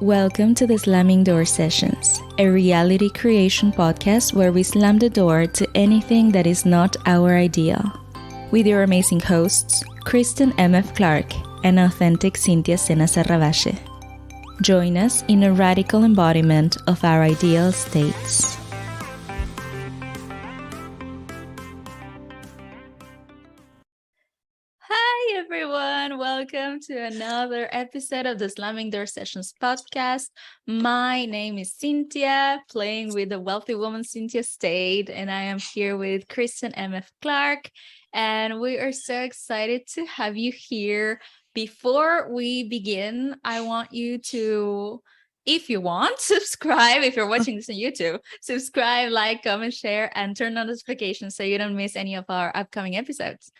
Welcome to the Slamming Door Sessions, a reality creation podcast where we slam the door to anything that is not our ideal. With your amazing hosts, Kristen M.F. Clark and authentic Cintia Serravalle. Join us in a radical embodiment of our ideal states. Hi everyone, welcome to another episode of the Slamming Door Sessions podcast. My name is Cintia, playing with the wealthy woman Cintia State, and I am here with Kristen M.F. Clark, and we are so excited to have you here. Before we begin, I want you to, if you want, subscribe. If you're watching this on YouTube, subscribe, like, comment, share, and turn on notifications so you don't miss any of our upcoming episodes.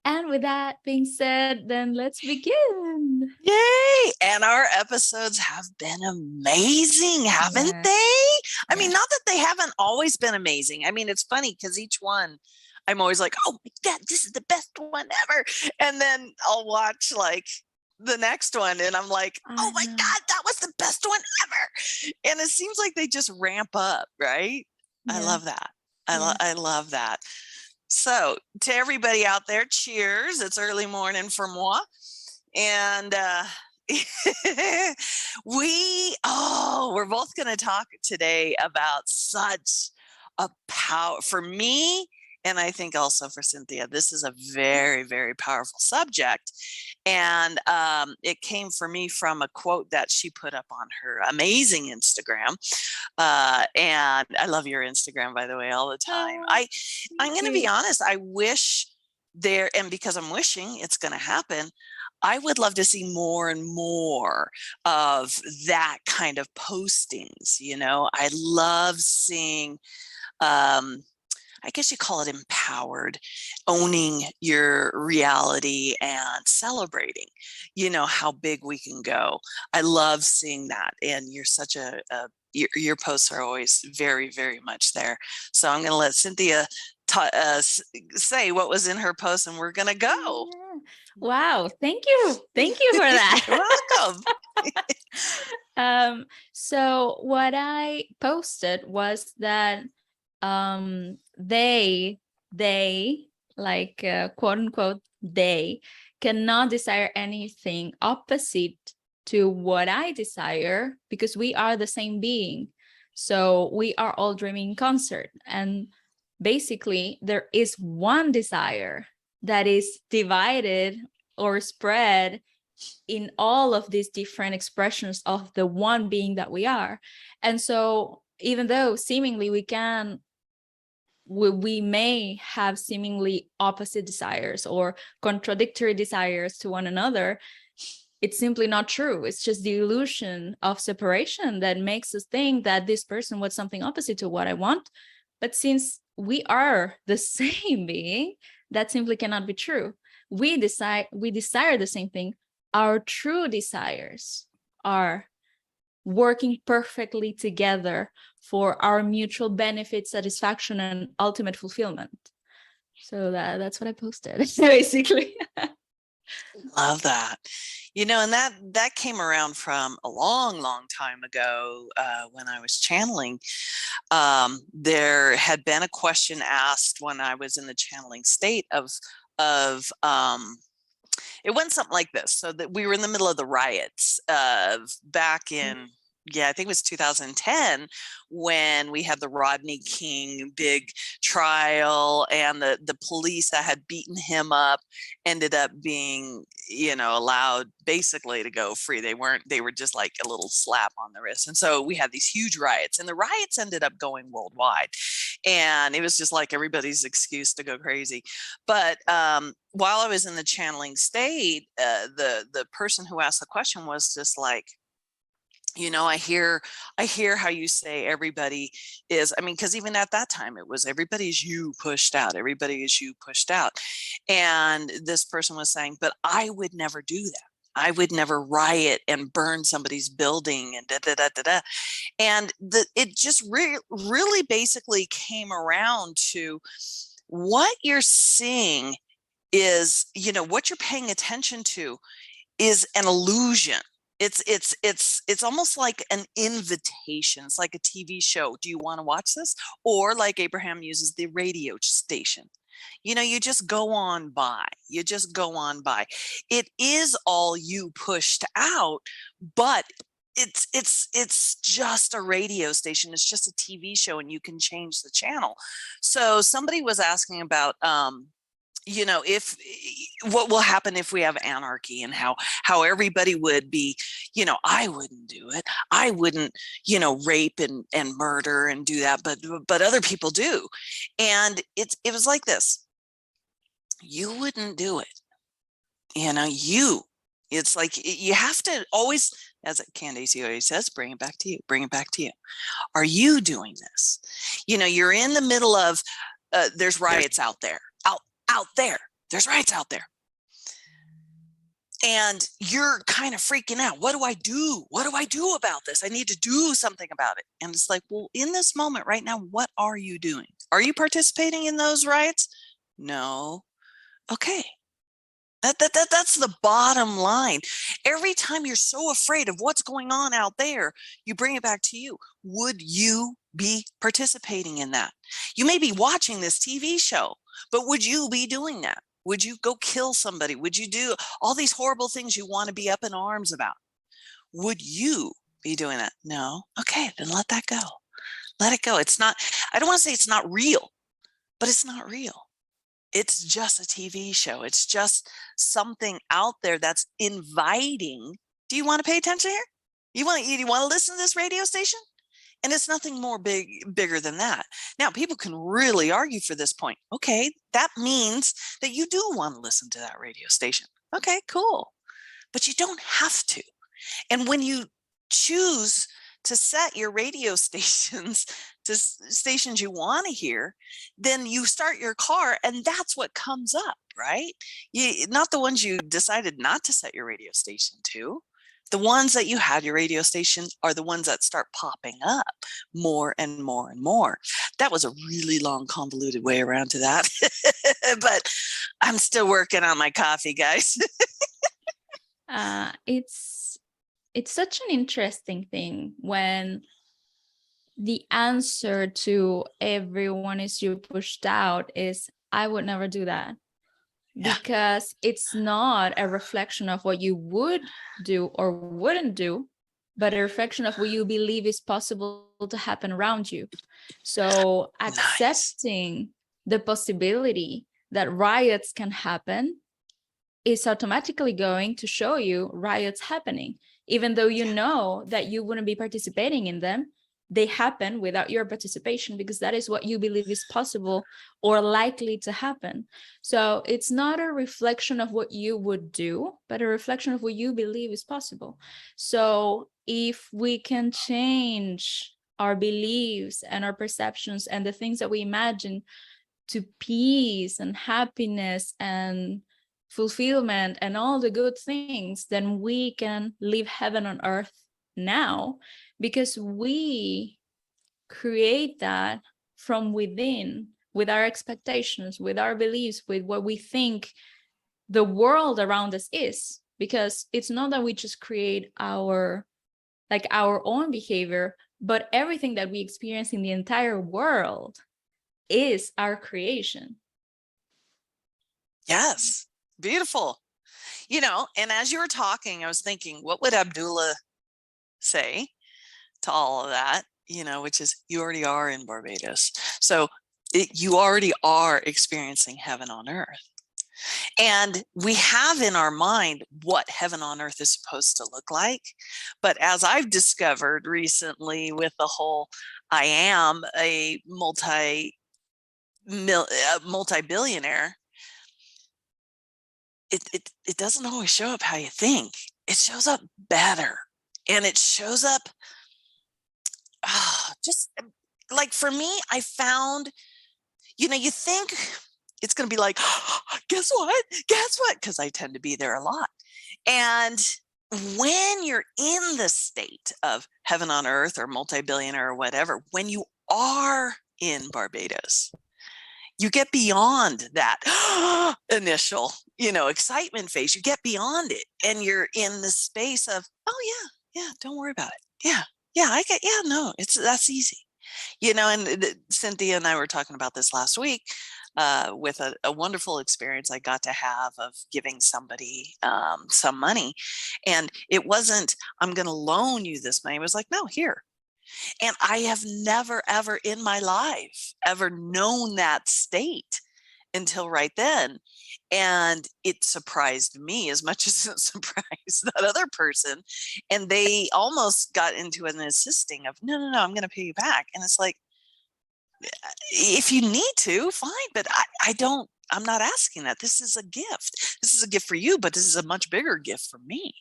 And with that being said, then let's begin. Yay! And our episodes have been amazing, haven't they? I mean, not that they haven't always been amazing. I mean, it's funny because each one, I'm always like, oh my God, this is the best one ever. And then I'll watch like the next one and I'm like, oh my God, that was the best one ever. And it seems like they just ramp up, right? Yeah. I love that. I love that. So to everybody out there, cheers. It's early morning for moi. And we're both going to talk today about such a power for me. And I think also for Cynthia, this is a very, very powerful subject. And it came for me from a quote that she put up on her amazing Instagram. And I love your Instagram, by the way, all the time. I'm going to be honest. I wish there, and because I'm wishing it's going to happen, I would love to see more and more of that kind of postings. You know, I love seeing, I guess you call it empowered, owning your reality and celebrating, you know, how big we can go. I love seeing that. And you're such your posts are always very, very much there. So I'm going to let Cynthia say what was in her post and we're going to go. Wow. Thank you. Thank you for that. You're welcome. So what I posted was that they like quote unquote they cannot desire anything opposite to what I desire because we are the same being. So we are all dreaming in concert, and basically there is one desire that is divided or spread in all of these different expressions of the one being that we are. And so even though seemingly we may have seemingly opposite desires or contradictory desires to one another, it's simply not true. It's just the illusion of separation that makes us think that this person wants something opposite to what I want. But since we are the same being, that simply cannot be true. We desire the same thing. Our true desires are working perfectly together for our mutual benefit, satisfaction, and ultimate fulfillment. So that's what I posted, basically. Love that. You know, and that came around from a long, long time ago when I was channeling. There had been a question asked when I was in the channeling state of it went something like this. So that we were in the middle of the riots back in, I think it was 2010 when we had the Rodney King big trial, and the police that had beaten him up ended up being, you know, allowed basically to go free. They were just like a little slap on the wrist. And so we had these huge riots, and the riots ended up going worldwide. And it was just like everybody's excuse to go crazy. But while I was in the channeling state, the person who asked the question was just like, you know, I hear how you say everybody is, I mean, because even at that time it was everybody is you pushed out. And this person was saying, but I would never do that. I would never riot and burn somebody's building and da da da da da. And it just really basically came around to what you're seeing is, you know, what you're paying attention to is an illusion. It's almost like an invitation. It's like a TV show. Do you want to watch this? Or like Abraham uses the radio station. You just go on by. You just go on by. It is all you pushed out, but it's just a radio station. It's just a TV show, and you can change the channel. So somebody was asking about if what will happen if we have anarchy, and how everybody would be, I wouldn't do it. I wouldn't, rape and murder and do that, but other people do. And it was like this. You wouldn't do it. It's like you have to always, as Candace always says, bring it back to you, bring it back to you. Are you doing this? You're in the middle of, there's riots out there. Out there. There's riots out there. And you're kind of freaking out. What do I do? What do I do about this? I need to do something about it. And it's like, well, in this moment right now, what are you doing? Are you participating in those riots? No. Okay. That's the bottom line. Every time you're so afraid of what's going on out there, you bring it back to you. Would you be participating in that? You may be watching this TV show, but would you be doing that? Would you go kill somebody? Would you do all these horrible things you want to be up in arms about? Would you be doing that? No. Okay, then let that go. Let it go. It's not, I don't want to say it's not real, but it's not real. It's just a TV show. It's just something out there that's inviting. Do you want to pay attention here? You want to listen to this radio station? And it's nothing more bigger than that. Now, people can really argue for this point. Okay, that means that you do want to listen to that radio station. Okay, cool. But you don't have to. And when you choose to set your radio stations to stations you want to hear, then you start your car and that's what comes up, right? Not the ones you decided not to set your radio station to. The ones that you had your radio station are the ones that start popping up more and more and more. That was a really long, convoluted way around to that. But I'm still working on my coffee, guys. It's such an interesting thing when the answer to everyone is you pushed out is, I would never do that. Yeah. Because it's not a reflection of what you would do or wouldn't do, but a reflection of what you believe is possible to happen around you. So accepting the possibility that riots can happen is automatically going to show you riots happening, even though you know that you wouldn't be participating in them. They happen without your participation because that is what you believe is possible or likely to happen. So it's not a reflection of what you would do, but a reflection of what you believe is possible. So if we can change our beliefs and our perceptions and the things that we imagine to peace and happiness and fulfillment and all the good things, then we can live heaven on earth now, because we create that from within, with our expectations, with our beliefs, with what we think the world around us is. Because it's not that we just create our own behavior, but everything that we experience in the entire world is our creation. Yes, beautiful. And as you were talking, I was thinking, what would Abdullah say to all of that, which is, you already are in Barbados. So you already are experiencing heaven on earth. And we have in our mind what heaven on earth is supposed to look like. But as I've discovered recently with the whole, I am a multi-billionaire, it doesn't always show up how you think. It shows up better. And it shows up just like, for me, I found, you think it's going to be like, guess what? Because I tend to be there a lot. And when you're in the state of heaven on earth or multi-billionaire or whatever, when you are in Barbados, You get beyond that initial, excitement phase. You get beyond it, and you're in the space of, oh yeah, don't worry about it. Yeah, no, that's easy. And Cynthia and I were talking about this last week with a wonderful experience I got to have of giving somebody some money. And it wasn't, I'm going to loan you this money. It was like, no, here. And I have never, ever in my life ever known that state until right then. And it surprised me as much as it surprised that other person. And they almost got into an insisting of, no, I'm going to pay you back. And it's like, if you need to, fine. But I'm not asking that. This is a gift. This is a gift for you, but this is a much bigger gift for me.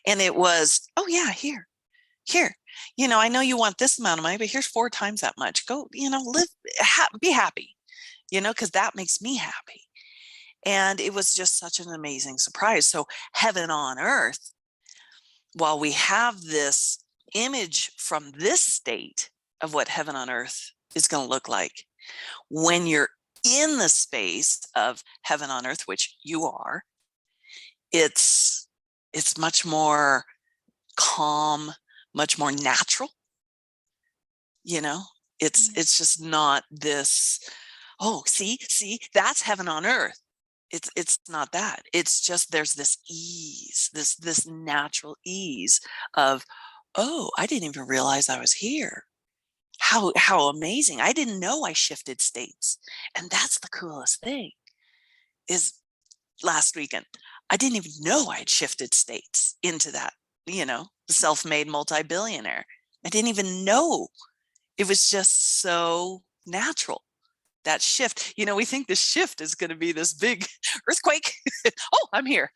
And it was, oh yeah, here. I know you want this amount of money, but here's 4 times that much. Go, live, be happy, because that makes me happy. And it was just such an amazing surprise. So heaven on earth, while we have this image from this state of what heaven on earth is going to look like, when you're in the space of heaven on earth, which you are, it's much more calm, much more natural. It's just not this, oh, see, that's heaven on earth. It's not that. It's just, there's this ease, this natural ease of, oh, I didn't even realize I was here. How amazing. I didn't know I shifted states. And that's the coolest thing is last weekend, I didn't even know I had shifted states into that, the self-made multi-billionaire. I didn't even know. It was just so natural, that shift. We think the shift is going to be this big earthquake. Oh, I'm here.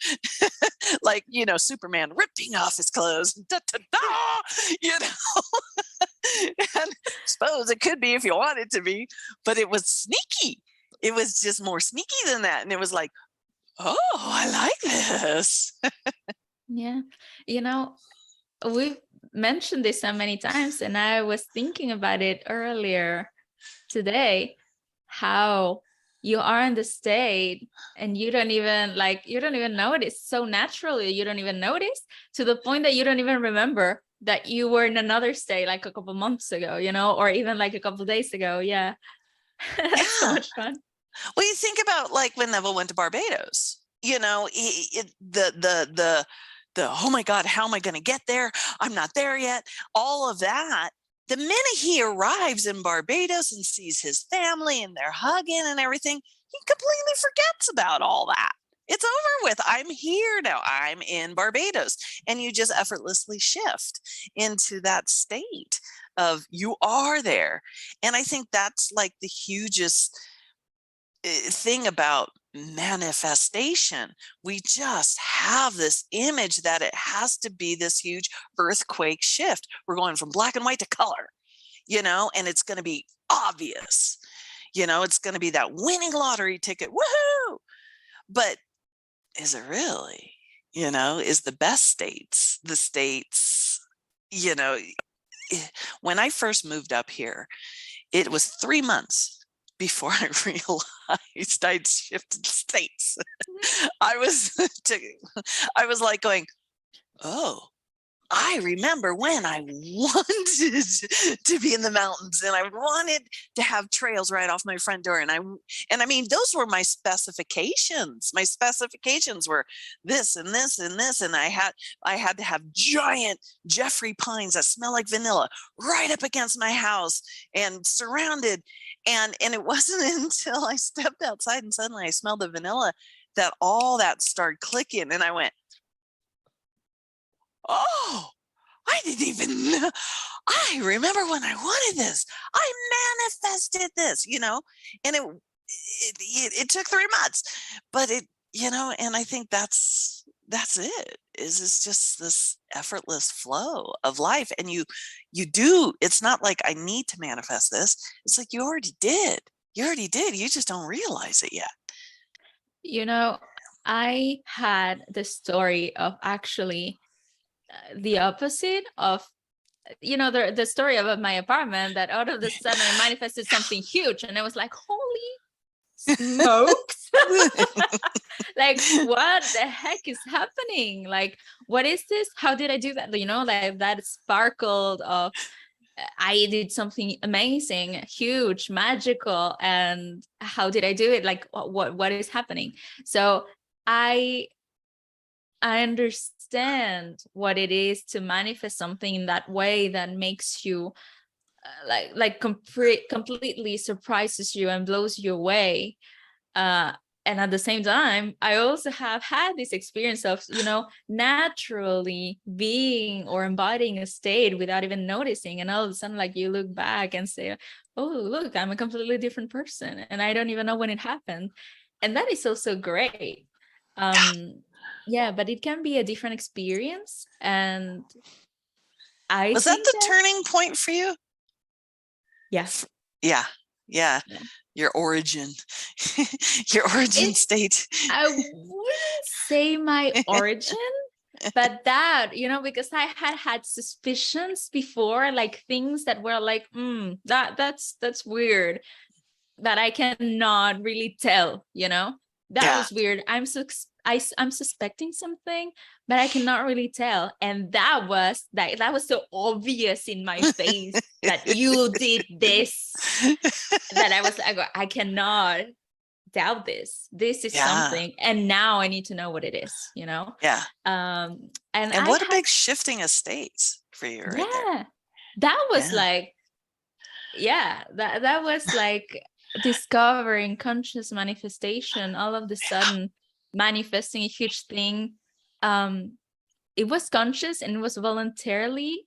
Like, Superman ripping off his clothes. Da, da, da, And suppose it could be if you want it to be, but it was sneaky. It was just more sneaky than that. And it was like, oh, I like this. Yeah. We've mentioned this so many times, and I was thinking about it earlier today, how you are in the state and you don't even notice so naturally. You don't even notice, to the point that you don't even remember that you were in another state like a couple months ago, or even like a couple days ago. Yeah. That's so much fun. Well, you think about like when Neville went to Barbados, the oh my God, how am I going to get there? I'm not there yet. All of that. The minute he arrives in Barbados and sees his family and they're hugging and everything, he completely forgets about all that. It's over with. I'm here now. I'm in Barbados. And you just effortlessly shift into that state of you are there. And I think that's like the hugest thing about manifestation. We just have this image that it has to be this huge earthquake shift. We're going from black and white to color, and it's going to be obvious. It's going to be that winning lottery ticket. Woohoo! But is it really? Is the best states the states? When I first moved up here, it was 3 months before I realized I'd shifted states. I was like going, oh, I remember when I wanted to be in the mountains and I wanted to have trails right off my front door. And I mean, those were my specifications. My specifications were this and this and this. And I had to have giant Jeffrey pines that smell like vanilla right up against my house and surrounded. And it wasn't until I stepped outside and suddenly I smelled the vanilla that all that started clicking. And I went, oh, I didn't even know. I remember when I wanted this. I manifested this, and it took 3 months, but and I think that's it. It's just this effortless flow of life. And you do, it's not like I need to manifest this. It's like you already did. You just don't realize it yet. I had the story of actually the opposite of, the story about my apartment, that out of the sudden I manifested something huge, and I was like, holy smoked. Like, what the heck is happening? Like, what is this? How did I do that? You know, like that sparkled of I did something amazing, huge, magical, and how did I do it? Like, what is happening? So I understand what it is to manifest something in that way that makes you completely surprises you and blows you away. And at the same time, I also have had this experience of, you know, naturally being or embodying a state without even noticing. And all of a sudden, like, you look back and say, oh, look, I'm a completely different person. And I don't even know when it happened. And that is also great. Yeah, but it can be a different experience. And I Was that think the that, turning point for you? yes. Yeah. Yeah. Your origin state. I wouldn't say my origin, but that, you know, because I had suspicions before, like things that were like, that's weird, that I cannot really tell, you know, that was weird. I'm suspecting something, but I cannot really tell. And that was so obvious in my face that you did this, that I was like, I cannot doubt this. This is something. And now I need to know what it is, you know? And what a big shifting of states for you right there. That was like, that was like discovering conscious manifestation, all of the sudden manifesting a huge thing. It was conscious and it was voluntarily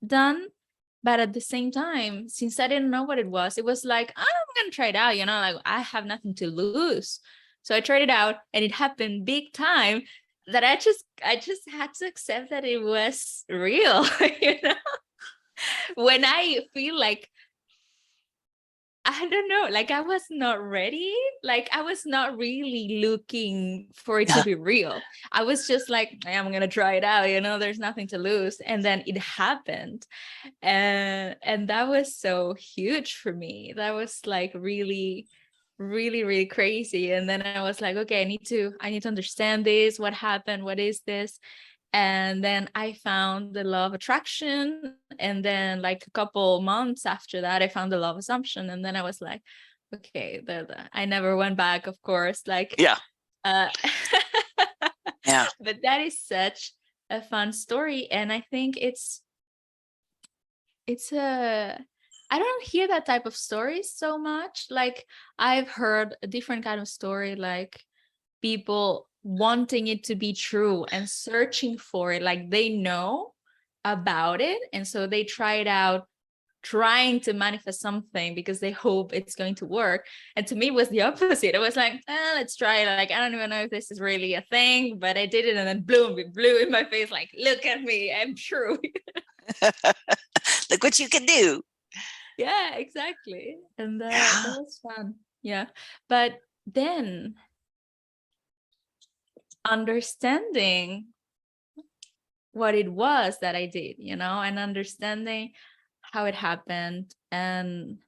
done, but at the same time, since I didn't know what it was like, I'm gonna try it out, you know, like I have nothing to lose. So I tried it out and it happened big time, that I just had to accept that it was real. You know, when I feel like, I don't know, like I was not ready. Like I was not really looking for it to be real. I was just like, I'm going to try it out. You know, there's nothing to lose. And then it happened. And that was so huge for me. That was like really, really, really crazy. And then I was like, okay, I need to understand this. What happened? What is this? And then I found the law of attraction. And then like a couple months after that, I found the law of assumption. And then I was like, okay, I never went back, of course. Like, but that is such a fun story. And I think I don't hear that type of stories so much. Like I've heard a different kind of story, like people wanting it to be true and searching for it, like they know about it and so they try it out, trying to manifest something because they hope it's going to work. And to me it was the opposite. It was like, let's try it. Like I don't even know if this is really a thing, but I did it, and then boom, it blew in my face, like, look at me, I'm true. Look what you can do. Yeah, exactly. And that was fun. Yeah, but then understanding what it was that I did, you know, and understanding how it happened. And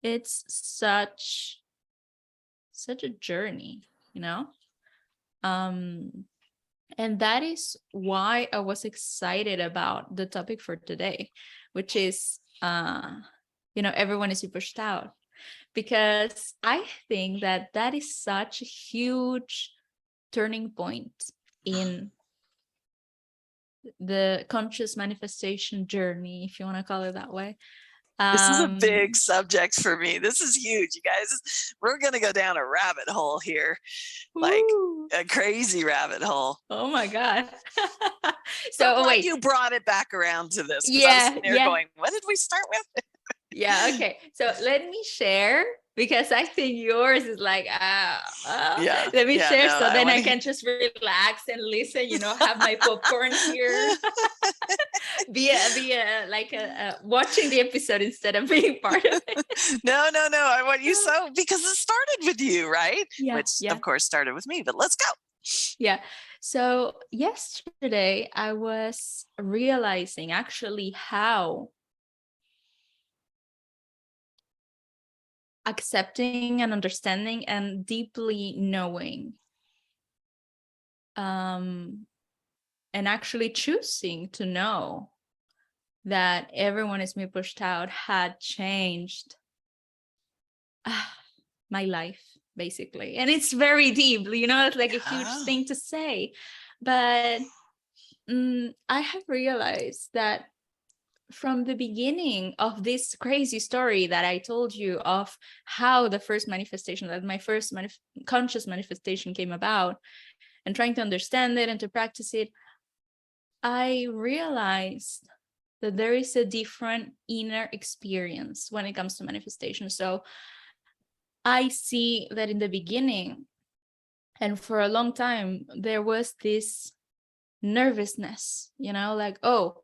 it's such a journey, you know. And that is why I was excited about the topic for today, which is you know, everyone is pushed out, because I think that is such a huge turning point in the conscious manifestation journey, if you want to call it that way. This is a big subject for me. This is huge, you guys. We're going to go down a rabbit hole here, like a crazy rabbit hole. Oh my God. So wait, you brought it back around to this. Yeah. I was sitting there going, what did we start with? Yeah. Okay. So let me share, because I think yours is like, let me share. No, so then I can just relax and listen, you know, have my popcorn here. be like watching the episode instead of being part of it. No. I want you because it started with you, right? Yeah. Which of course started with me, but let's go. Yeah. So yesterday I was realizing actually how accepting and understanding and deeply knowing, and actually choosing to know that everyone is me pushed out had changed my life, basically. And it's very deep, it's like a huge thing to say, but I have realized that from the beginning of this crazy story that I told you of how the first manifestation, that my first conscious manifestation came about, and trying to understand it and to practice it, I realized that there is a different inner experience when it comes to manifestation. So I see that in the beginning, and for a long time, there was this nervousness, like, oh,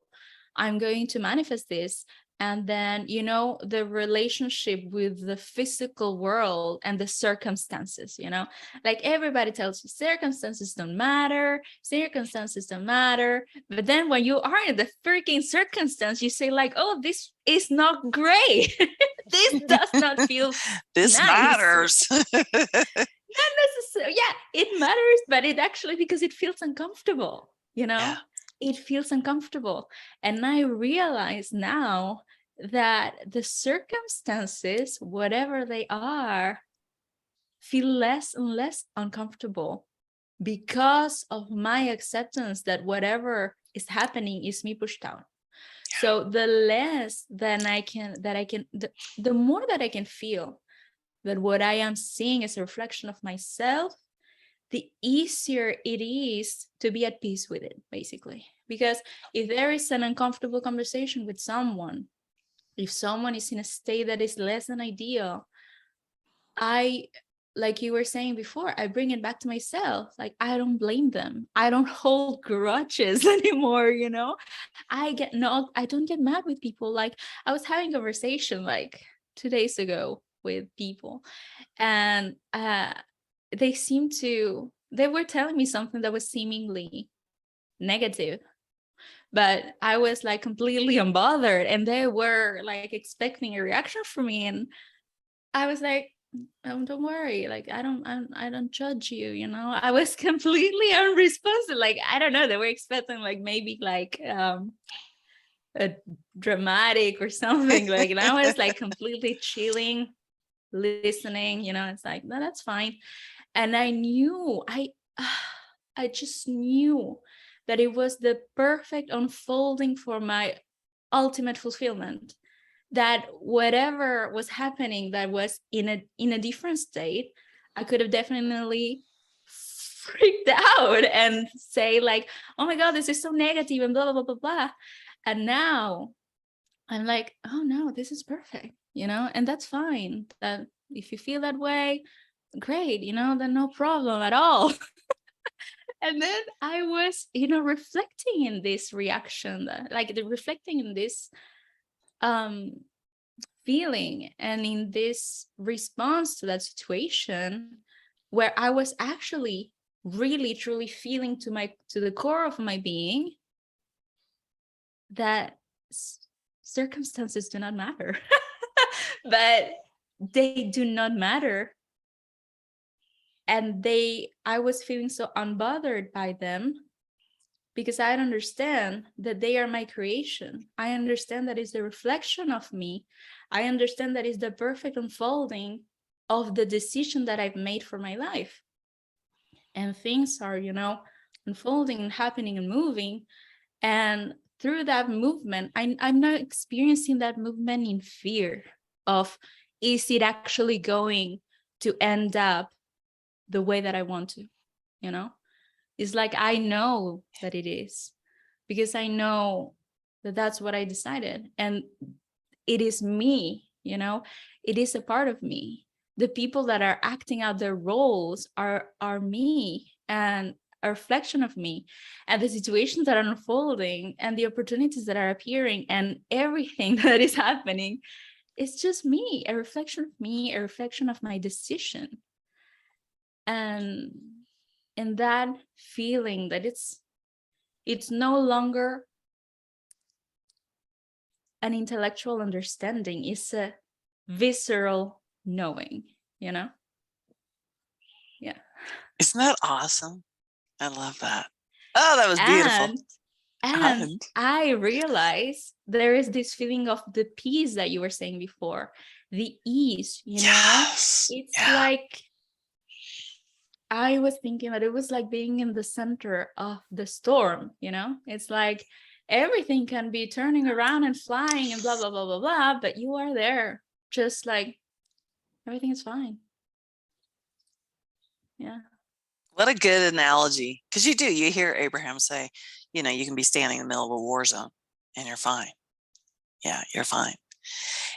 I'm going to manifest this. And then, the relationship with the physical world and the circumstances, like everybody tells you circumstances don't matter. But then when you are in the freaking circumstance, you say like, oh, this is not great. This does not feel this nice. Matters. Not necessarily. Yeah, it matters, but it actually, because it feels uncomfortable, Yeah. It feels uncomfortable. And I realize now that the circumstances, whatever they are, feel less and less uncomfortable because of my acceptance that whatever is happening is me pushed down. Yeah. So the less the more that I can feel that what I am seeing is a reflection of myself, the easier it is to be at peace with it, basically. Because if there is an uncomfortable conversation with someone, if someone is in a state that is less than ideal, like you were saying before, I bring it back to myself. Like, I don't blame them. I don't hold grudges anymore, I don't get mad with people. Like, I was having a conversation like 2 days ago with people, and they were telling me something that was seemingly negative, but I was like completely unbothered, and they were like expecting a reaction from me, and I was like, oh, don't worry, like I don't judge you, I was completely unresponsive. Like, I don't know, they were expecting like maybe like a dramatic or something, like, and I was like completely chilling, listening, it's like, no, that's fine. And I knew, I just knew that it was the perfect unfolding for my ultimate fulfillment. That whatever was happening that was in a different state, I could have definitely freaked out and say like, oh my God, this is so negative and blah, blah, blah, blah, blah. And now I'm like, oh no, this is perfect, and that's fine. That if you feel that way, great, then no problem at all. And then I was, reflecting in this reaction, reflecting in this feeling and in this response to that situation, where I was actually really truly feeling to the core of my being that circumstances do not matter. But they do not matter. And I was feeling so unbothered by them because I understand that they are my creation. I understand that it's the reflection of me. I understand that it's the perfect unfolding of the decision that I've made for my life. And things are, unfolding and happening and moving. And through that movement, I'm not experiencing that movement in fear of, is it actually going to end up the way that I want to, It's like, I know that it is, because I know that that's what I decided. And it is me, it is a part of me. The people that are acting out their roles are me, and a reflection of me, and the situations that are unfolding and the opportunities that are appearing and everything that is happening, it's just me, a reflection of me, a reflection of my decision. And that feeling that it's no longer an intellectual understanding, it's a visceral knowing, you know? Yeah. Isn't that awesome? I love that. Oh, that was beautiful. And I realize there is this feeling of the peace that you were saying before, the ease, you know? Yes. It's like, I was thinking that it was like being in the center of the storm, you know? It's like everything can be turning around and flying and blah, blah, blah, blah, blah, but you are there, just like everything is fine. Yeah. What a good analogy. Because you hear Abraham say, you know, you can be standing in the middle of a war zone and you're fine. Yeah, you're fine.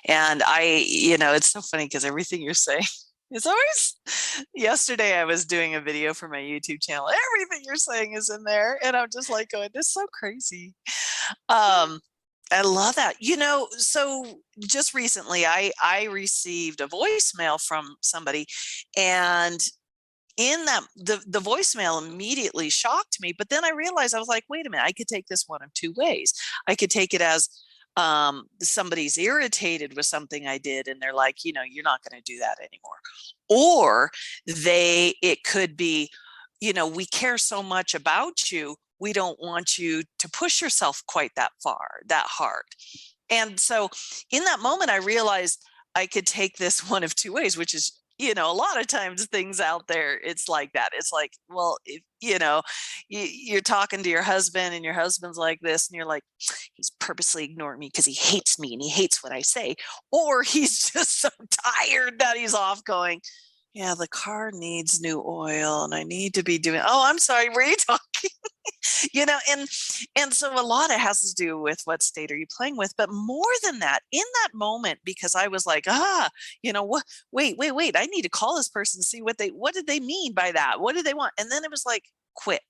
And it's so funny because everything you're saying is always, yesterday I was doing a video for my YouTube channel. Everything you're saying is in there. And I'm just like going, this is so crazy. I love that. So just recently I received a voicemail from somebody, and in that the voicemail immediately shocked me, but then I realized, I was like, wait a minute, I could take this one of two ways. I could take it as somebody's irritated with something I did and they're like, you're not going to do that anymore. Or it could be, we care so much about you, we don't want you to push yourself quite that far, that hard. And so in that moment, I realized I could take this one of two ways, which is, a lot of times things out there, it's like that. It's like, well, if, you're talking to your husband and your husband's like this and you're like, he's purposely ignoring me because he hates me and he hates what I say. Or he's just so tired that he's off going, yeah, the car needs new oil and I need to be doing, oh, I'm sorry, were you talking? And so a lot it has to do with what state are you playing with, but more than that, in that moment, because I was like, what, wait, I need to call this person, see what did they mean by that? What did they want? And then it was like, quit.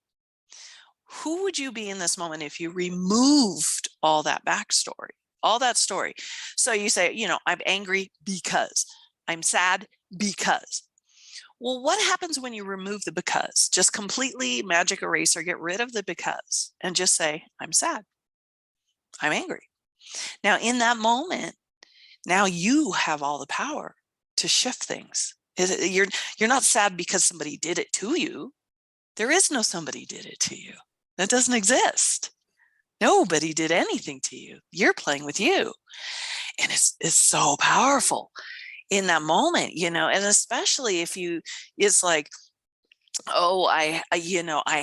Who would you be in this moment if you removed all that backstory, all that story? So you say, I'm angry because, I'm sad because. Well, what happens when you remove the because? Just completely magic eraser, get rid of the because and just say, I'm sad. I'm angry. Now, in that moment, now you have all the power to shift things. You're not sad because somebody did it to you. There is no somebody did it to you. That doesn't exist. Nobody did anything to you. You're playing with you. And it's so powerful in that moment, and especially if it's like, oh, I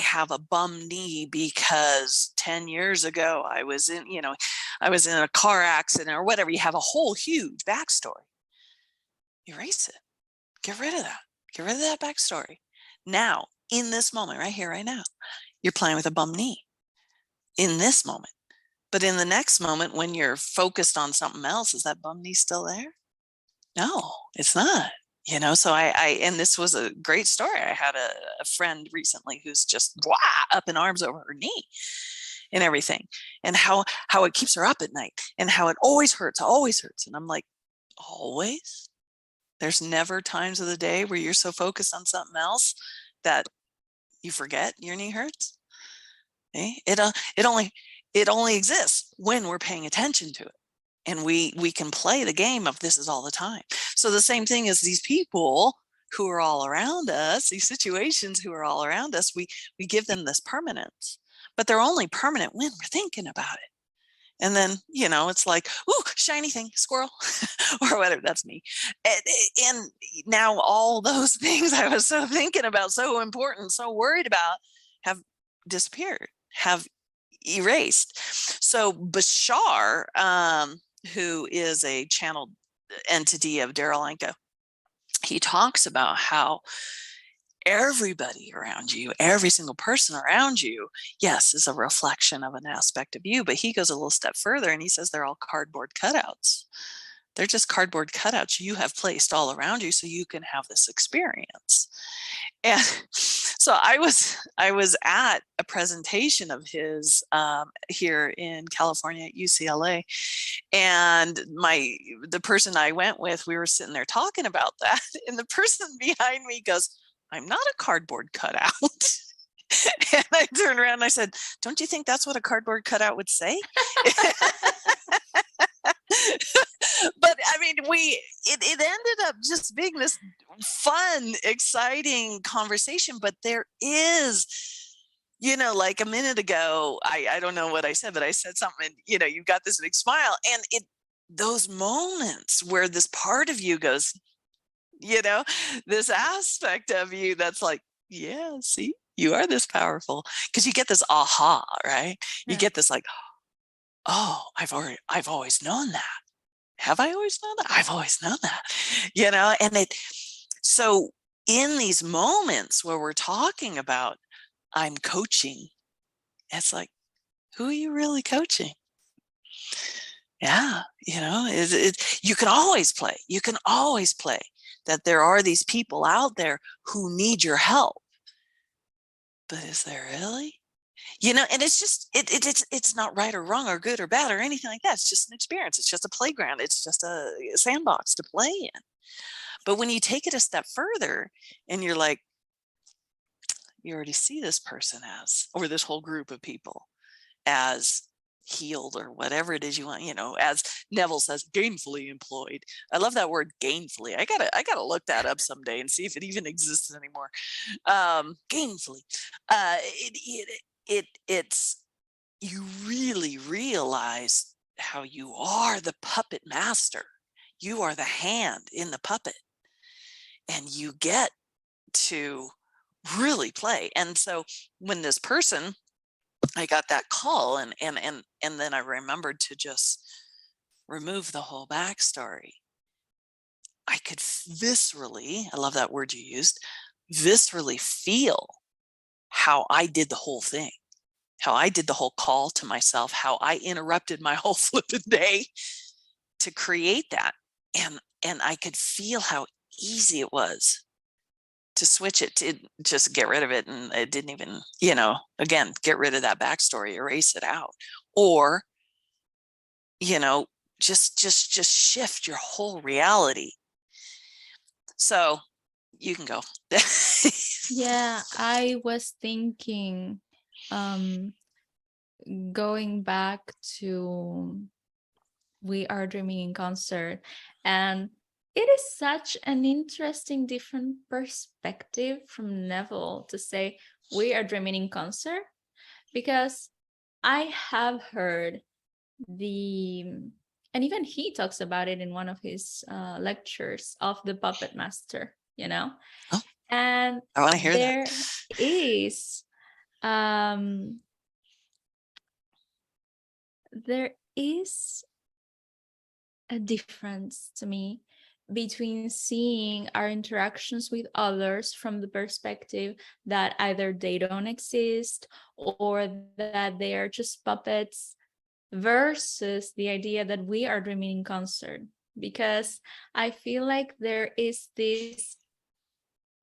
have a bum knee because 10 years ago I was in a car accident or whatever. You have a whole huge backstory. Erase it. Get rid of that. Get rid of that backstory. Now, in this moment, right here, right now, you're playing with a bum knee in this moment. But in the next moment, when you're focused on something else, is that bum knee still there? No, it's not. So and this was a great story. I had a friend recently who's just up in arms over her knee and everything, and how it keeps her up at night and how it always hurts. And I'm like, always? There's never times of the day where you're so focused on something else that you forget your knee hurts? It only exists when we're paying attention to it. And we can play the game of this is all the time. So the same thing as these people who are all around us, these situations who are all around us, we give them this permanence, but they're only permanent when we're thinking about it. And then, it's like, ooh, shiny thing, squirrel, or whatever. That's me. And now all those things I was so thinking about, so important, so worried about, have disappeared, have erased. So Bashar, who is a channeled entity of Daryl Anka, he talks about how everybody around you, every single person around you, yes, is a reflection of an aspect of you, but he goes a little step further and he says they're all cardboard cutouts. They're just cardboard cutouts you have placed all around you so you can have this experience. And so I was at a presentation of his here in California at UCLA, and the person I went with, we were sitting there talking about that, and the person behind me goes, "I'm not a cardboard cutout." And I turned around and I said, "Don't you think that's what a cardboard cutout would say?" But mean, it ended up just being this fun, exciting conversation, but there is, like a minute ago, I don't know what I said, but I said something, and, you've got this big smile, and those moments where this part of you goes, this aspect of you that's like, yeah, see, you are this powerful, because you get this aha, right? You Yeah. get this like, oh, I've always known that. Have I always known that? I've always known that, and so in these moments where we're talking about, I'm coaching, it's like, who are you really coaching? Yeah, you can always play. You can always play that there are these people out there who need your help. But is there really? And it's just it's not right or wrong or good or bad or anything like that. It's just an experience. It's just a playground. It's just a sandbox to play in. But when you take it a step further and you're like, you already see this person as, or this whole group of people as healed or whatever it is you want, as Neville says, gainfully employed. I love that word, gainfully. I gotta look that up someday and see if it even exists anymore. Gainfully. It's you really realize how you are the puppet master. You are the hand in the puppet, and you get to really play. And so when this person, I got that call, and then I remembered to just remove the whole backstory. I could viscerally, I love that word you used, viscerally feel how I did the whole thing, how I did the whole call to myself, how I interrupted my whole flipping day to create that. And I could feel how easy it was to switch it, to just get rid of it. And it didn't even, again, get rid of that backstory, erase it out, or, just shift your whole reality. So you can go. Yeah, I was thinking, going back to We Are Dreaming in Concert, and it is such an interesting, different perspective from Neville to say we are dreaming in concert, because I have heard and even he talks about it in one of his lectures of the puppet master, Oh, and I want to hear there that. is there is a difference to me between seeing our interactions with others from the perspective that either they don't exist or that they are just puppets, versus the idea that we are dreaming in concert. Because I feel like there is this,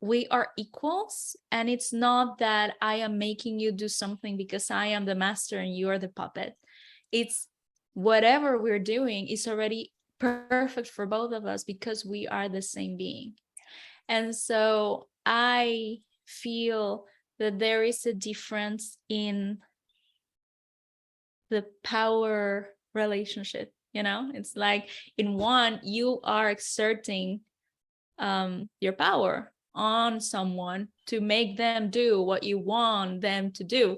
we are equals, and it's not that I am making you do something because I am the master and you are the puppet. It's whatever we're doing is already perfect for both of us because we are the same being. And so I feel that there is a difference in the power relationship. It's like in one, you are exerting your power on someone to make them do what you want them to do.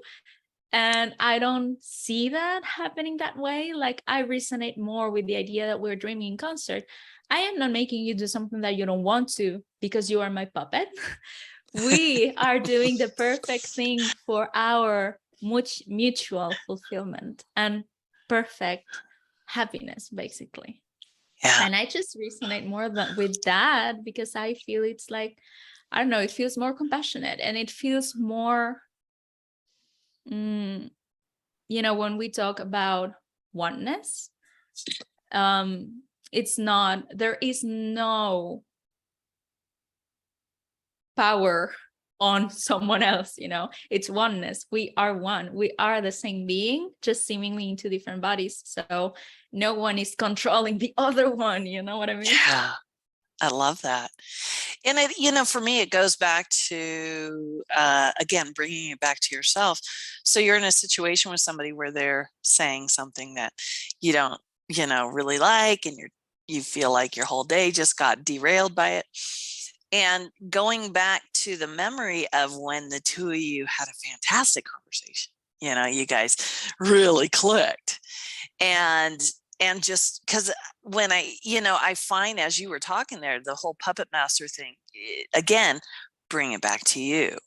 And I don't see that happening that way. Like, I resonate more with the idea that we're dreaming in concert. I am not making you do something that you don't want to because you are my puppet. We are doing the perfect thing for our mutual fulfillment and perfect happiness, basically. Yeah. And I just resonate more with that because I feel it's like, I don't know, it feels more compassionate, and it feels more, when we talk about oneness, there is no power on someone else. It's oneness. We are one. We are the same being, just seemingly in two different bodies. So no one is controlling the other one. You know what I mean? Yeah. I love that. And it, for me, it goes back to, again, bringing it back to yourself. So you're in a situation with somebody where they're saying something that you don't, really like, and you're you feel like your whole day just got derailed by it. And going back to the memory of when the two of you had a fantastic conversation, you guys really clicked. And just because when I find, as you were talking there, the whole puppet master thing, again, bring it back to you.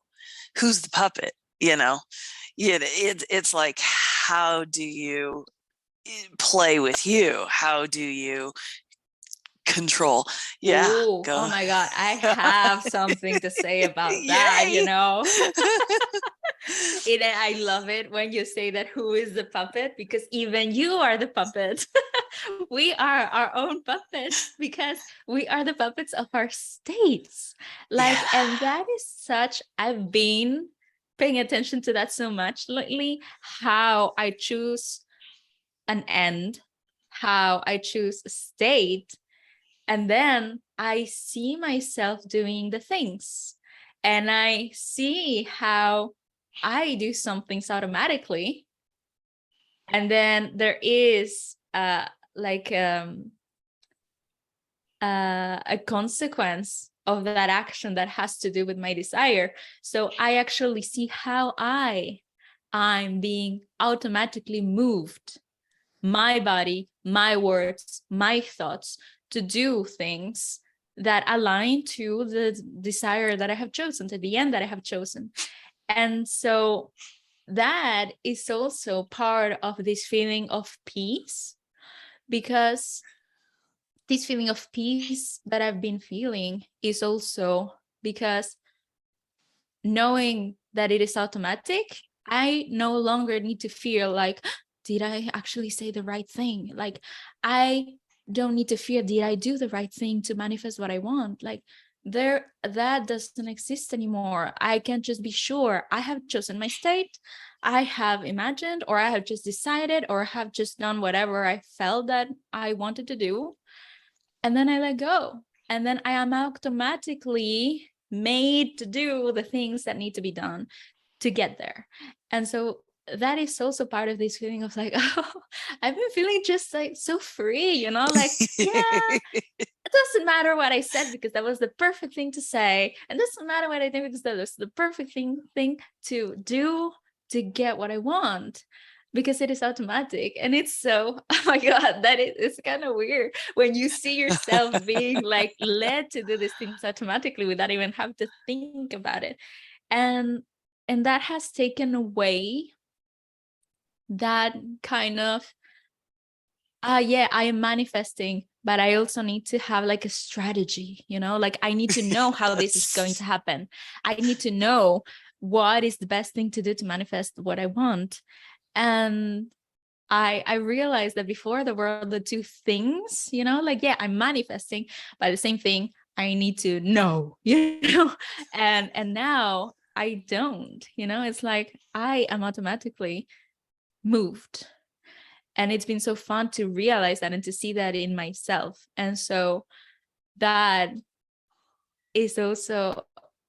Who's the puppet? It's like, how do you play with you? How do you control? Yeah. Ooh, Go. oh my God. I have something to say about that, Yay. I love it when you say that, who is the puppet? Because even you are the puppet. We are our own puppets because we are the puppets of our states. And that is I've been paying attention to that so much lately, how I choose an end, how I choose a state, and then I see myself doing the things, and I see how I do some things automatically. And then there is a consequence of that action that has to do with my desire. So I actually see how I'm being automatically moved, my body, my words, my thoughts, to do things that align to the desire that I have chosen, to the end that I have chosen. And so that is also part of this feeling of peace, because this feeling of peace that I've been feeling is also because knowing that it is automatic, I no longer need to feel like, did I actually say the right thing? Like, I don't need to fear, did I do the right thing to manifest what I want? Like, that doesn't exist anymore. I can just be sure I have chosen my state, I have imagined, or I have just decided, or have just done whatever I felt that I wanted to do. And then I let go. And then I am automatically made to do the things that need to be done to get there. And so that is also part of this feeling of like, oh, I've been feeling just like so free, like, yeah, it doesn't matter what I said because that was the perfect thing to say. And it doesn't matter what I did because that was the perfect thing to do to get what I want, because it is automatic. And it's so, oh my God, it's kind of weird when you see yourself being like led to do these things automatically without even having to think about it. And that has taken away that kind of, yeah, I am manifesting, but I also need to have like a strategy, like I need to know how this is going to happen. I need to know what is the best thing to do to manifest what I want. And I realized that before there were the two things, like, yeah, I'm manifesting, but the same thing, I need to know, and now I don't, it's like I am automatically moved. And it's been so fun to realize that and to see that in myself. And so that is also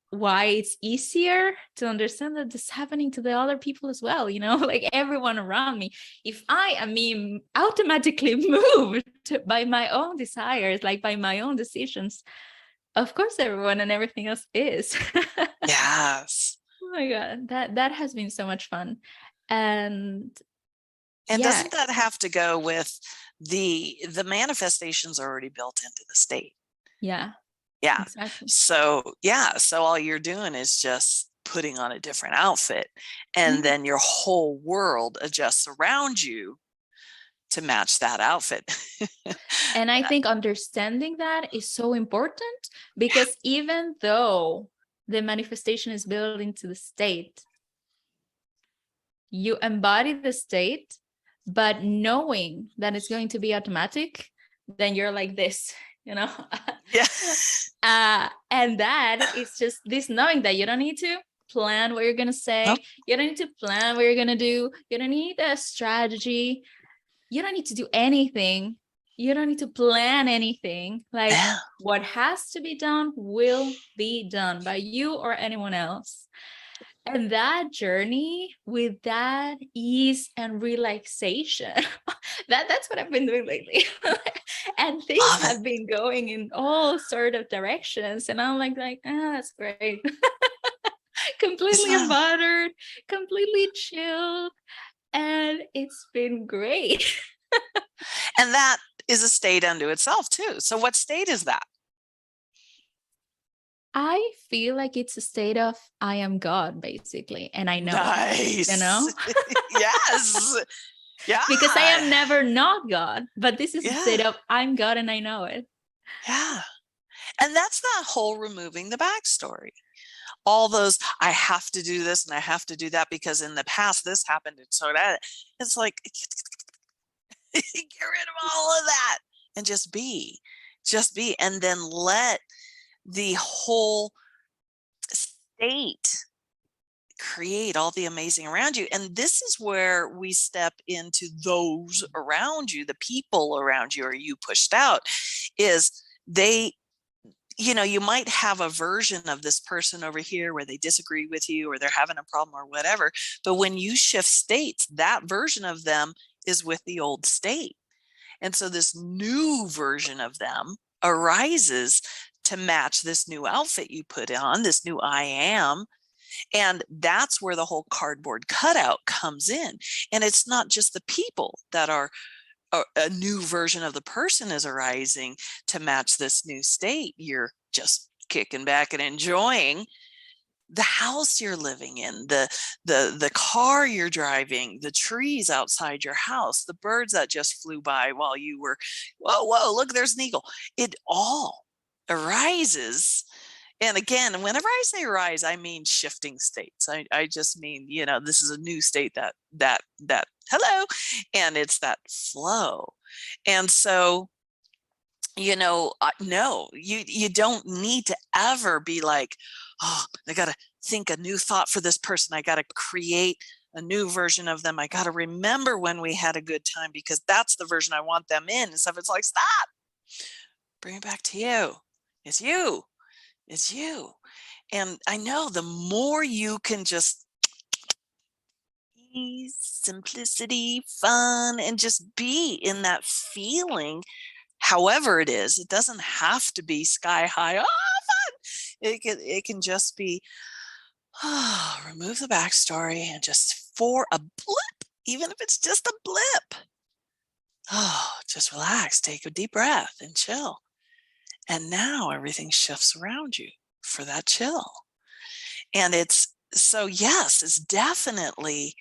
why it's easier to understand that this is happening to the other people as well, like everyone around me. If I am being automatically moved by my own desires, like by my own decisions, of course everyone and everything else is. Yes. Oh my God, that has been so much fun. And yeah. Doesn't that have to go with the manifestations already built into the state? Yeah. Yeah. Exactly. So all you're doing is just putting on a different outfit, and then your whole world adjusts around you to match that outfit. And I think understanding that is so important, because even though the manifestation is built into the state, you embody the state, but knowing that it's going to be automatic, then you're like this, Yeah. And that is just this knowing that you don't need to plan what you're going to say. Nope. You don't need to plan what you're going to do. You don't need a strategy. You don't need to do anything. You don't need to plan anything. Like, what has to be done will be done by you or anyone else. And that journey with that ease and relaxation, that's what I've been doing lately. And things Love it. have been going in all sort of directions. And I'm like, that's great. Completely So, unbothered, completely chilled. And it's been great. and that is a state unto itself too. So what state is that? I feel like it's a state of I am God, basically. And I know it, you Nice. know? Yes. Yeah. Because I am never not God, but this is a Yeah. state of I'm God and I know it. Yeah. And that's that whole removing the backstory. All those, I have to do this and I have to do that because in the past this happened. And so that it's like, get rid of all of that and just be. And then let the whole state create all the amazing around you. And this is where we step into those around you, the people around you, or you pushed out, is they, you might have a version of this person over here where they disagree with you or they're having a problem or whatever. But when you shift states, that version of them is with the old state. And so this new version of them arises to match this new outfit you put on, this new I am. And that's where the whole cardboard cutout comes in. And it's not just the people that are a new version of the person is arising to match this new state. You're just kicking back and enjoying the house you're living in, the car you're driving, the trees outside your house, the birds that just flew by while you were, whoa, look, there's an eagle. It all arises. And again, whenever I say rise, I mean shifting states. I just mean, this is a new state that hello, and it's that flow. And so, no, you don't need to ever be like, oh, I got to think a new thought for this person. I got to create a new version of them. I got to remember when we had a good time because that's the version I want them in. And stuff. It's like, stop, bring it back to you. It's you. It's you. And I know the more you can just ease, simplicity, fun, and just be in that feeling, however it is, it doesn't have to be sky high, fun. It can just be, remove the backstory and just for a blip, even if it's just a blip, just relax, take a deep breath and chill. And now everything shifts around you for that chill. And it's definitely,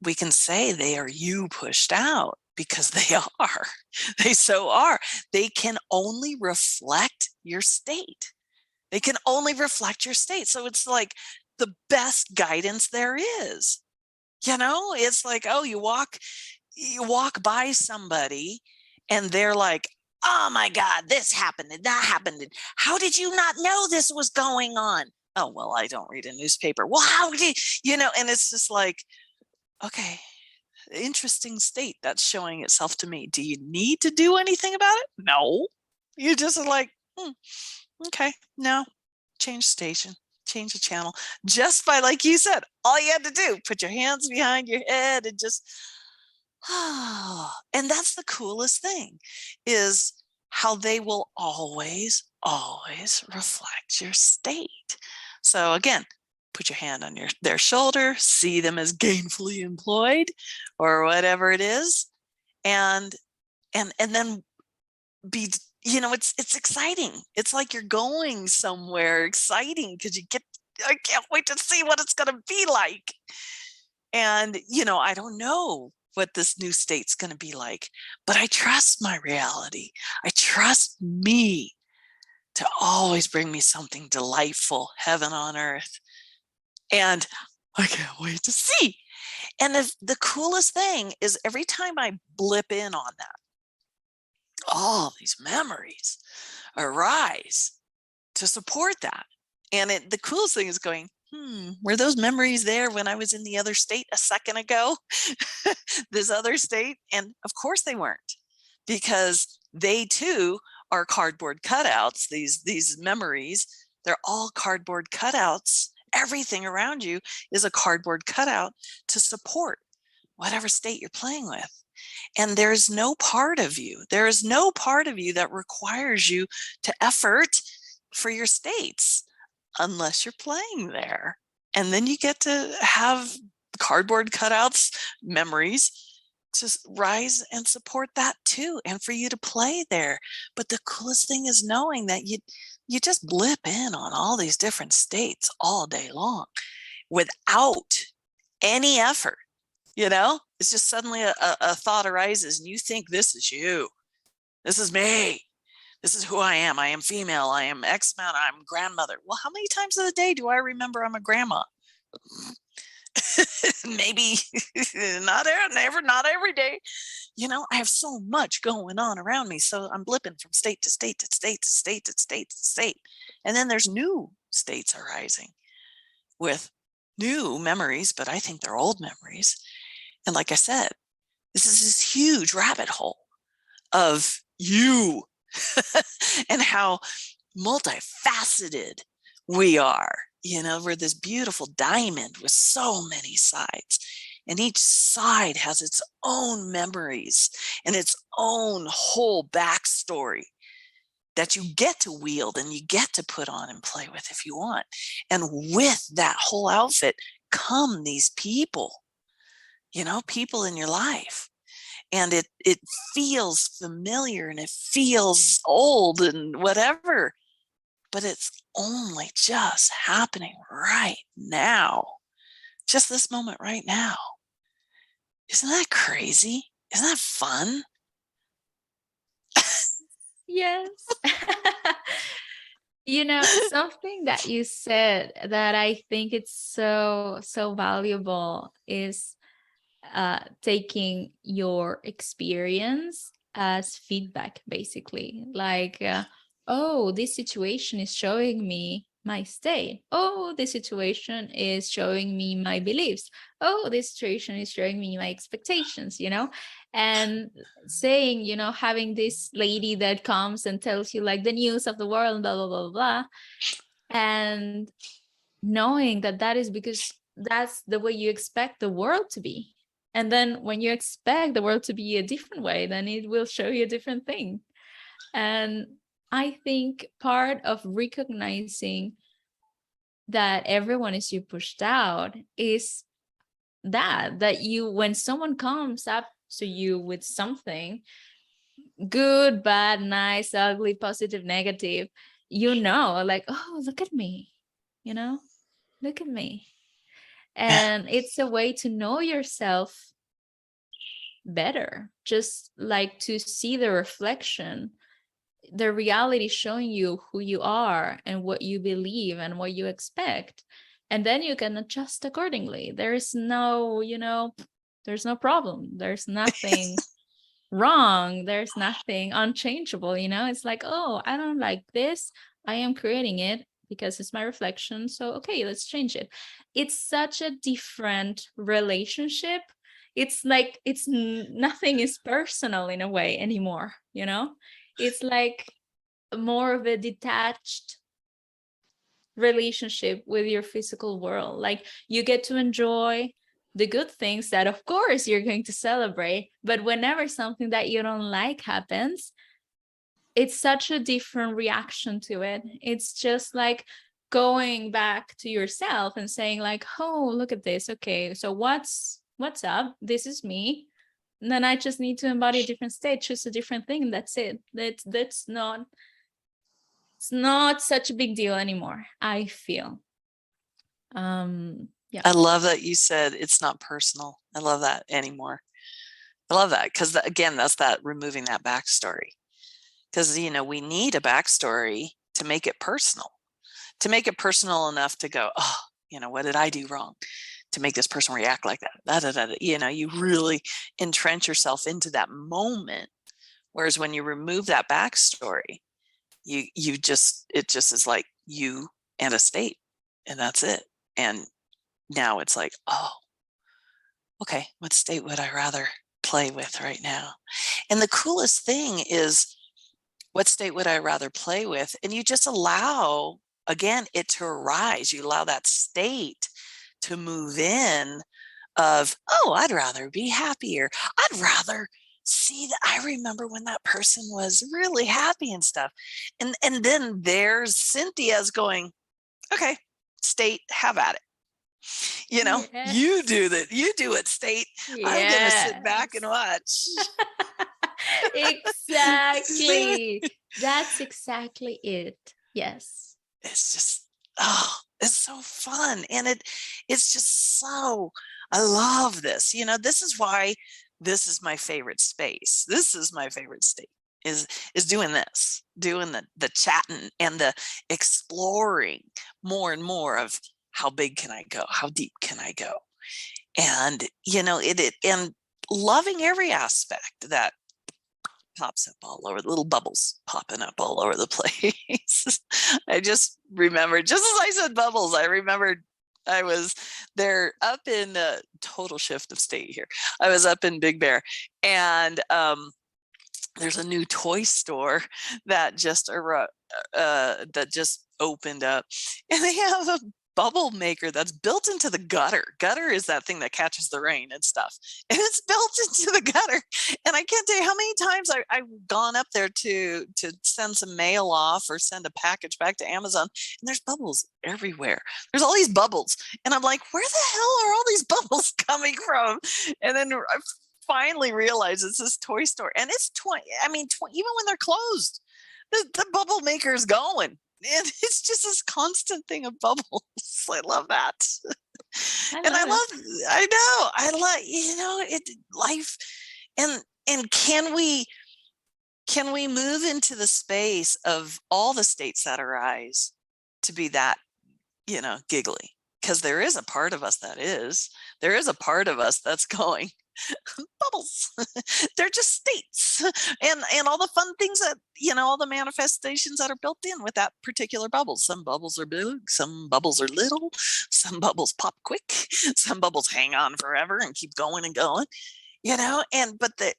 we can say they are you pushed out because they are. They so are. They can only reflect your state. They can only reflect your state. So it's like the best guidance there is. It's like, you walk by somebody and they're like, oh my God, this happened and that happened. And how did you not know this was going on? Oh, well, I don't read a newspaper. Well, how did and it's just like, okay, interesting state that's showing itself to me. Do you need to do anything about it? No. You just are like, okay, no, change station, change the channel. Just by, like you said, all you had to do, put your hands behind your head and just, and that's the coolest thing, is how they will always reflect your state. So again, put your hand on their shoulder, see them as gainfully employed or whatever it is, and then be, it's exciting. It's like you're going somewhere exciting because I can't wait to see what it's going to be like. And, I don't know what this new state's going to be like, but I trust my reality. I trust me to always bring me something delightful, heaven on earth. And I can't wait to see. And the coolest thing is every time I blip in on that, all these memories arise to support that. And the coolest thing is going, were those memories there when I was in the other state a second ago? This other state? And of course they weren't, because they too are cardboard cutouts. These memories, they're all cardboard cutouts. Everything around you is a cardboard cutout to support whatever state you're playing with. And there is no part of you that requires you to effort for your states unless you're playing there. And then you get to have cardboard cutouts, memories to rise and support that too, and for you to play there. But the coolest thing is knowing that you just blip in on all these different states all day long without any effort. It's just suddenly a thought arises and you think, this is you, this is me, this is who I am. I am female, I am X amount, I'm grandmother. Well, how many times of the day do I remember I'm a grandma? Maybe not every day. I have so much going on around me, so I'm blipping from state to state to state to state to state to state. And then there's new states arising with new memories, but I think they're old memories. And like I said, this is this huge rabbit hole of you and how multifaceted we are. We're this beautiful diamond with so many sides, and each side has its own memories and its own whole backstory that you get to wield and you get to put on and play with if you want. And with that whole outfit come these people, people in your life. And it feels familiar and it feels old and whatever, but it's only just happening right now. Just this moment right now. Isn't that crazy? Isn't that fun? Yes. Something that you said that I think it's so valuable is taking your experience as feedback, basically. Like, oh, this situation is showing me my state. Oh, this situation is showing me my beliefs. Oh, this situation is showing me my expectations, and saying, having this lady that comes and tells you like the news of the world, blah, blah, blah, blah. And knowing that is because that's the way you expect the world to be. And then when you expect the world to be a different way, then it will show you a different thing. And I think part of recognizing that everyone is you pushed out is that you, when someone comes up to you with something good, bad, nice, ugly, positive, negative, like, oh, look at me, look at me. And it's a way to know yourself better, just like to see the reflection, the reality showing you who you are and what you believe and what you expect. And then you can adjust accordingly. There's no, there's no problem. There's nothing wrong. There's nothing unchangeable, It's like, oh, I don't like this. I am creating it because it's my reflection. So, okay, let's change it. It's such a different relationship. It's like, nothing is personal in a way anymore, It's like more of a detached relationship with your physical world. Like, you get to enjoy the good things that, of course, you're going to celebrate. But whenever something that you don't like happens, it's such a different reaction to it. It's just like going back to yourself and saying like, oh, look at this. Okay, so what's up? This is me. And then I just need to embody a different state, choose a different thing. That's it. It's not such a big deal anymore, I feel. Yeah. I love that you said it's not personal. I love that anymore. I love that because, again, that's that removing that backstory. Because, we need a backstory to make it personal enough to go, oh, what did I do wrong to make this person react like that? You really entrench yourself into that moment. Whereas when you remove that backstory, it just is like you and a state, and that's it. And now it's like, oh, okay, what state would I rather play with right now? And the coolest thing is, what state would I rather play with? And you just allow, again, it to arise. You allow that state to move in of, oh, I'd rather be happier. I'd rather see that. I remember when that person was really happy and stuff. And then there's Cynthia's going, okay, state, have at it. You Yes. do that. You do it, state. I'm going to sit back and Yes. watch. Exactly. That's exactly it. Yes. It's just, oh, it's so fun. And it's just so, I love this. This is why this is my favorite space. This is my favorite state, is doing this, doing the chatting and the exploring more and more of how big can I go? How deep can I go? And, and loving every aspect that pops up all over, little bubbles popping up all over the place. I just remember, just as I said bubbles, I remembered I was there up in a total shift of state here. I was up in Big Bear, and there's a new toy store that just opened up, and they have a bubble maker that's built into the gutter. Gutter is that thing that catches the rain and stuff, and it's built into the gutter. And I can't tell you how many times I've gone up there to send some mail off or send a package back to Amazon, and there's bubbles everywhere. There's all these bubbles, and I'm like, where the hell are all these bubbles coming from? And then I finally realized it's this toy store, and it's even when they're closed, the bubble maker is going. And it's just this constant thing of bubbles. I love that. I know, I like, life. And can we move into the space of all the states that arise to be that, giggly? Because there is a part of us there is a part of us that's going, bubbles. They're just states, and all the fun things that, all the manifestations that are built in with that particular bubble. Some bubbles are big, some bubbles are little, some bubbles pop quick, some bubbles hang on forever and keep going and going, but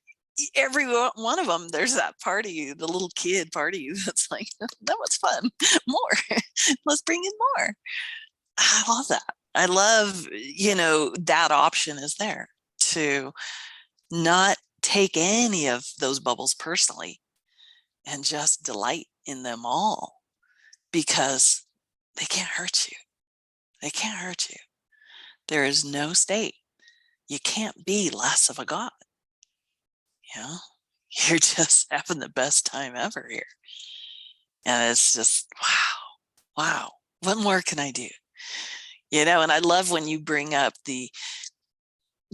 every one of them, there's that part of you, the little kid part of you that's like, that was fun, more. Let's bring in more. I love that. I love, that option is there to not take any of those bubbles personally and just delight in them all, because they can't hurt you. They can't hurt you. There is no state. You can't be less of a god. You're just having the best time ever here. And it's just, wow. What more can I do? And I love when you bring up the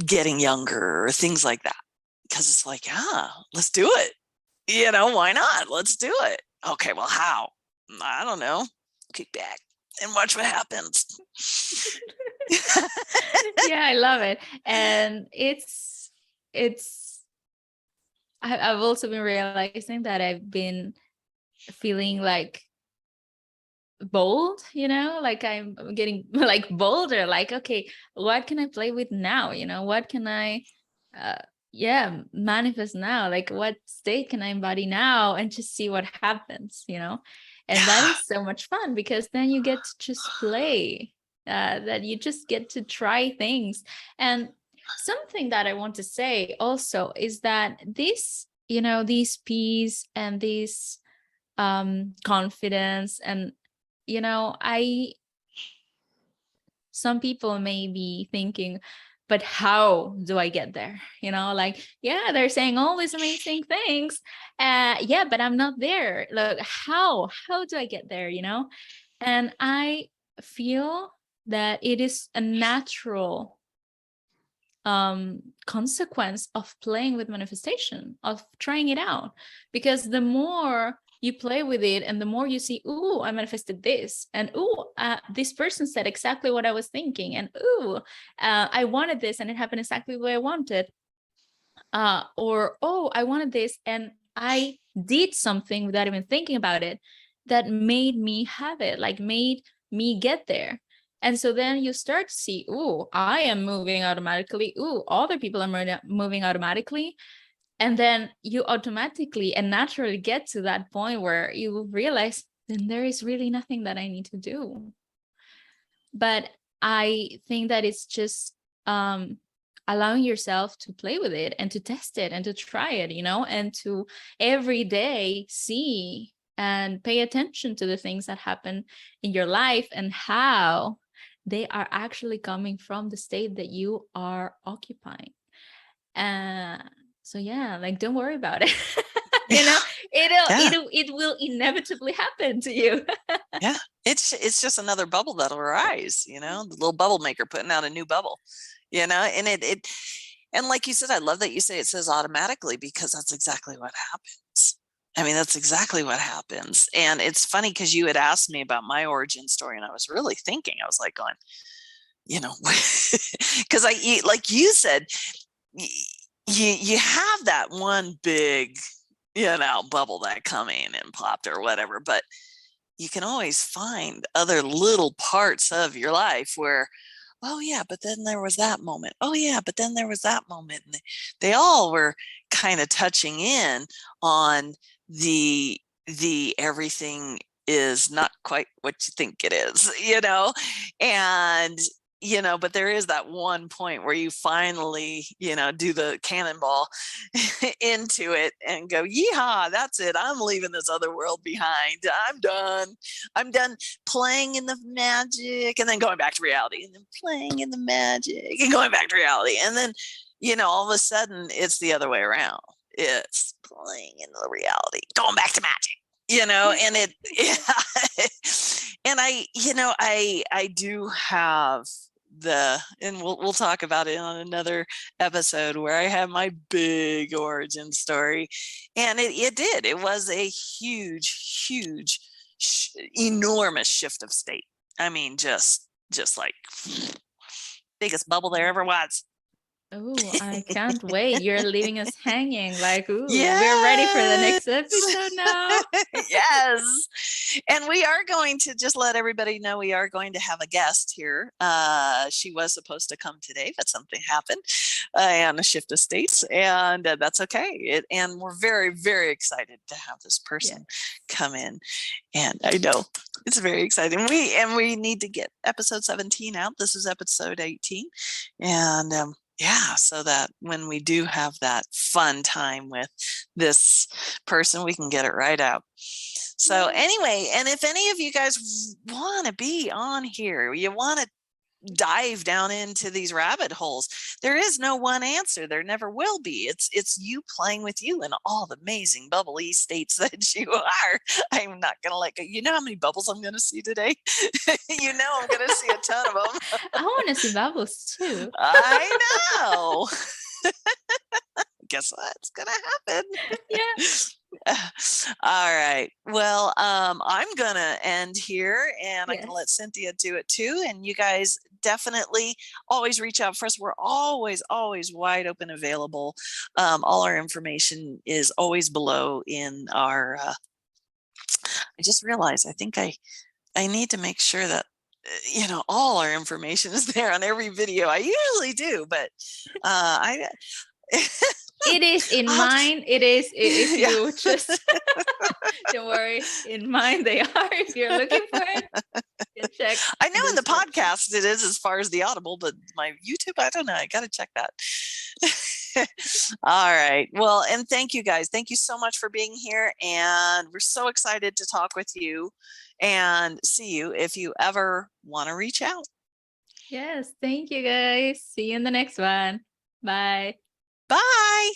getting younger or things like that, because it's like, let's do it. Why not? Let's do it. Okay, well, how? I don't know. Kick back and watch what happens. Yeah, I love it. And I've also been realizing that I've been feeling like bold, like I'm getting like bolder, like, okay, what can I play with now? What can I manifest now? Like, what state can I embody now, and just see what happens, and that is so much fun, because then you get to just play, that you just get to try things. And something that I want to say also is that this, these peace and this confidence, and some people may be thinking, but how do I get there? Like, yeah, they're saying all these amazing things. But I'm not there. Look, how do I get there? And I feel that it is a natural consequence of playing with manifestation, of trying it out, because the more you play with it and the more you see, ooh, I manifested this, and ooh, this person said exactly what I was thinking, and ooh, I wanted this and it happened exactly the way I wanted, or oh, I wanted this and I did something without even thinking about it that made me have it, like made me get there. And so then you start to see, ooh, I am moving automatically. Ooh, other people are moving automatically. And then you automatically and naturally get to that point where you realize, then there is really nothing that I need to do. But I think that it's just allowing yourself to play with it and to test it and to try it, and to every day see and pay attention to the things that happen in your life and how they are actually coming from the state that you are occupying. So yeah, like, don't worry about it. Yeah. It will inevitably happen to you. Yeah. It's just another bubble that'll arise, the little bubble maker putting out a new bubble, and and like you said, I love that you say it says automatically, because that's exactly what happens. I mean, that's exactly what happens. And it's funny because you had asked me about my origin story, and I was really thinking, I was like going, because like you said, you have that one big, bubble that come in and popped or whatever, but you can always find other little parts of your life where, oh yeah, but then there was that moment. Oh yeah, but then there was that moment. And they all were kind of touching in on the everything is not quite what you think it is, and but there is that one point where you finally, do the cannonball into it and go, yeehaw, that's it. I'm leaving this other world behind. I'm done playing in the magic and then going back to reality, and then playing in the magic and going back to reality. And then, all of a sudden it's the other way around. It's playing in the reality, going back to magic. And and I do have and we'll talk about it on another episode, where I have my big origin story, and it was a huge, enormous shift of state. I mean, just like biggest bubble there ever was. Oh, I can't wait. You're leaving us hanging. Like, ooh, yes. We're ready for the next episode now. Yes. And we are going to just let everybody know we are going to have a guest here. She was supposed to come today, but something happened and a shift of states, and that's okay. And we're very, very excited to have this person come in. And I know it's very exciting. We need to get episode 17 out. This is episode 18. And so that when we do have that fun time with this person, we can get it right out. So anyway, and if any of you guys want to be on here, you want to dive down into these rabbit holes, there is no one answer. There never will be. It's you playing with you in all the amazing bubbly states that you are. I'm not gonna let go. You know how many bubbles I'm gonna see today? I'm gonna see a ton of them. I want to see bubbles too. I know. Guess what's gonna happen? Yeah. All right. Well, I'm gonna end here, and I'm gonna let Cynthia do it too. And you guys definitely always reach out for us. We're always wide open, available. All our information is always below in our. I just realized I think I need to make sure that all our information is there on every video. I usually do, but I. It is in mine. It is if you just don't worry. In mine they are. If you're looking for it, you check. I know in the podcast it is as far as the Audible, but my YouTube, I don't know. I got to check that. All right. Well, and thank you guys. Thank you so much for being here. And we're so excited to talk with you and see you if you ever want to reach out. Yes. Thank you guys. See you in the next one. Bye. Bye.